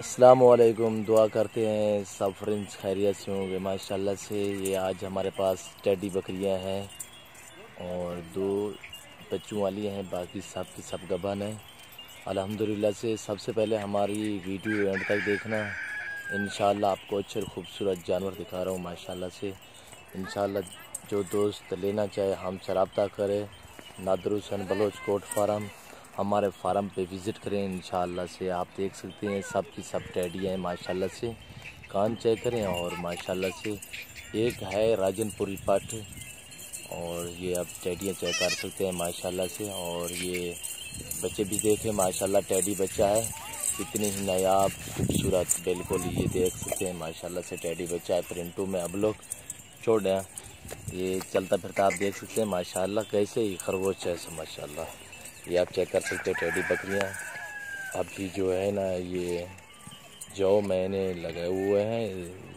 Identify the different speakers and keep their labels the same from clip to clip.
Speaker 1: अस्सलामुअलैकुम। दुआ करते हैं सब फ्रेंड्स खैरियत से होंगे माशाल्लाह से। ये आज हमारे पास टेडी बकरियां हैं और 2 बच्चों वाली हैं, बाकी सब की सब गबन हैं अल्हम्दुलिल्लाह से। सबसे पहले हमारी वीडियो एंड तक देखना, इंशाल्लाह आपको अच्छे और ख़ूबसूरत जानवर दिखा रहा हूँ माशाल्लाह से। इंशाल्लाह जो दोस्त लेना चाहे हमसे रब्ता करे। नादिर हुसैन बलोच कोट फार्म, हमारे फार्म पे विज़िट करें इंशाल्लाह से। आप देख सकते हैं सब की सब टेडी हैं माशाल्लाह से। कान चेक करें और माशाल्लाह से एक है राजनपुरी पट, और ये आप टेडियाँ चेक कर सकते हैं माशाल्लाह से। और ये बच्चे भी देखें माशाल्लाह, टेडी बच्चा है कितनी ही नायाब खूबसूरत, बिल्कुल ये देख सकते हैं माशाल्लाह से। टेडी बच्चा है प्रिंटू में, अब लोग छोड़ दें, ये चलता फिरता आप देख सकते हैं माशाल्लाह। कैसे ही खरगोश है माशाल्लाह, ये आप चेक कर सकते हो टेडी बकरियाँ। अभी जो है ना ये जौ मैंने लगाए हुए हैं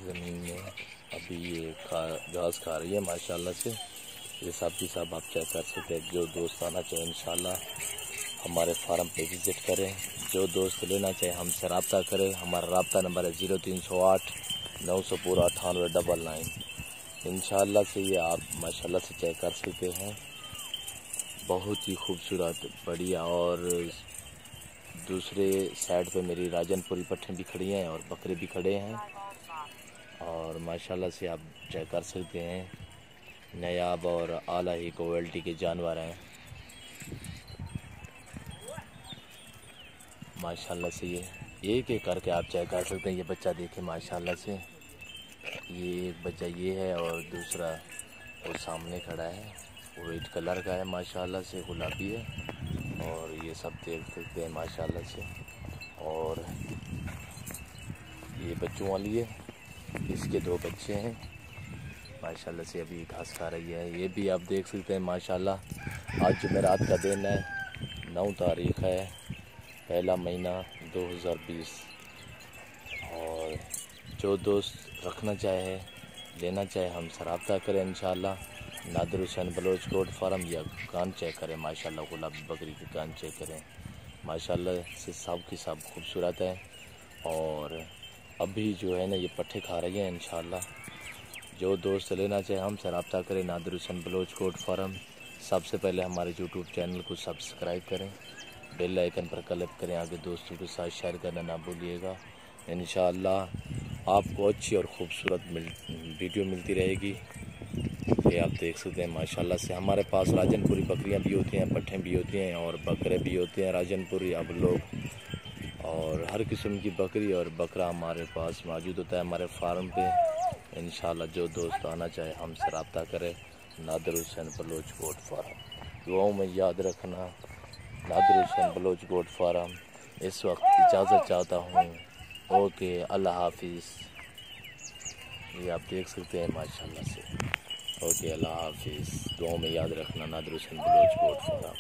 Speaker 1: ज़मीन में, अभी ये घास खा रही है माशाल्लाह से। ये सब की सब आप चेक कर सकते हैं। जो दोस्त आना चाहे इंशाल्लाह हमारे फार्म पे विज़िट करें। जो दोस्त लेना चाहे हमसे रब्ता करें। हमारा रब्ता नंबर है 0308 900 9899। इंशाल्लाह से ये आप माशाल्लाह से चेक कर सकते हैं। बहुत ही खूबसूरत बढ़िया। और दूसरे साइड पे मेरी राजनपुरी पट्ठें भी खड़ी हैं और बकरे भी खड़े हैं, और माशाल्लाह से आप चेक कर सकते हैं नायाब और आला ही क्वालिटी के जानवर हैं माशाल्लाह से। ये एक एक करके आप चेक कर सकते हैं। ये बच्चा देखें माशाल्लाह से, ये एक बच्चा ये है और दूसरा वो सामने खड़ा है, वो रेड कलर का है माशाल्लाह से, गुलाबी है। और ये सब देख सकते हैं माशाल्लाह से। और ये बच्चों वाली है, इसके 2 बच्चे हैं माशाल्लाह से, अभी घास खा रही है। ये भी आप देख सकते हैं माशाल्लाह। आज जुमेरात का दिन है, 9 तारीख़ है, पहला महीना 2020। और जो दोस्त रखना चाहे लेना चाहे हमसे रब्ता करें इंशाल्लाह। नादिर हुसैन बलोच कोट फार्म, या कान चेक करें माशाल्लाह, गुलाबी बकरी के कान चेक करें माशाल्लाह से, सब की सब खूबसूरत है। और अभी जो है ना ये पट्ठे खा रही हैं इंशाल्लाह। जो दोस्त लेना चाहे हमसे रब्ता करें। नादिर हुसैन बलोच कोट फार्म। सबसे पहले हमारे यूट्यूब चैनल को सब्सक्राइब करें, बेल आइकन पर क्लिक करें, आगे दोस्तों के साथ शेयर करना ना भूलिएगा। इंशाल्लाह आपको अच्छी और ख़ूबसूरत वीडियो मिलती रहेगी। ये आप देख सकते हैं माशाल्लाह से। हमारे पास राजनपुरी बकरियां भी होती हैं, पट्ठें भी होती हैं और बकरे भी होते हैं राजनपुरी, अब लोग, और हर किस्म की बकरी और बकरा हमारे पास मौजूद होता है हमारे फार्म पे। इंशाल्लाह जो दोस्त आना चाहे हमसे रब्ता करे। नादिर हुसैन बलोच कोट फार्म, दुआओं में याद रखना। नादिर हुसैन बलोच कोट फार्म। इस वक्त इजाज़त चाहता हूँ। ओके, अल्लाह हाफिज़। ये आप देख सकते हैं माशाल्लाह से। ओके, अल्लाह हाफिज़। दुआओं में याद रखना। नादिर हुसैन बलोच कोट फार्म।